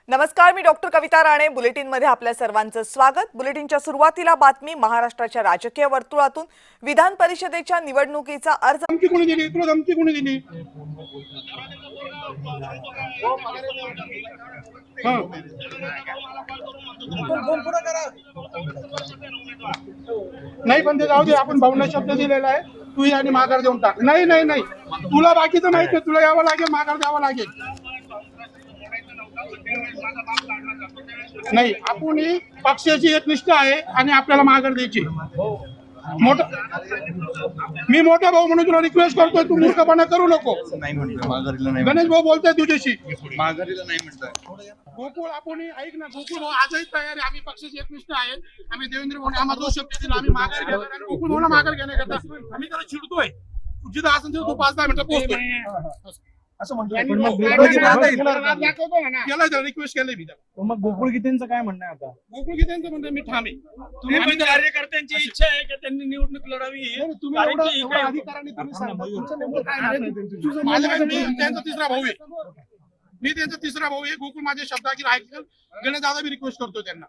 नमस्कार, मी डॉक्टर कविता राणे. बुलेटिनमध्ये आपल्या सर्वांचं स्वागत. बुलेटिनच्या सुरुवातीला बातमी. महाराष्ट्राच्या राजकीय वर्तुळातून विधान परिषदेच्या निवडणुकीचा अर्ज धमकी कोणी दिली? तुला धमकी कोणी दिली? नाही, पण ते जाऊ दे. आपण भावना शब्द दिलेला आहे, तू आणि माघार देऊन टाक. नाही नाही नाही, तुला बाकीचं माहिती आहे, तुला यावं लागेल, माघार द्यावं लागेल. नाही, आपण पक्षाची एक निष्ठा आहे आणि आपल्याला माघार द्यायची. मी मोठा भाऊ म्हणून तुला रिक्वेस्ट करतोय, तू मूर्खपणा करू नको. गणेश भाऊ बोलतोय तुझ्याशी. माघारीला नाही म्हणताय. गोकुळ, आपण ऐक ना, गोकुळ भाऊ आजही तयार आहे. आम्ही पक्षाची एक निष्ठा आहे. आम्ही देवेंद्र भाऊ आम्हाला जो शब्द दिला, आम्ही माघार घेणार आणि गोकुळ भाऊला माघार घेण्याकरता आम्ही त्याला चिडतोय. जिथं असं तो 5-10 मिनिटं पोहोचतोय असं म्हणतोय. रिक्वेस्ट केलंय मी त्याला. मग गोकुळ गीतेंचं काय म्हणणं आहे आता? गोकुळ गीतेंचं म्हणतोय मी ठाम आहे. तुम्ही पण कार्यकर्त्यांची इच्छा आहे की त्यांनी निवडणूक लढावी. तुम्ही एवढ्या अधिकाराने तुम्ही सांगता, तुमचं नेमकं काय म्हणणं आहे? माझ्याकडे मी त्यांचा तिसरा भाऊ आहे. मी त्यांचा तिसरा भाऊ आहे. गोकुळ माझ्या शब्दाची ऐकलं. गणेश दादा मी रिक्वेस्ट करतो त्यांना.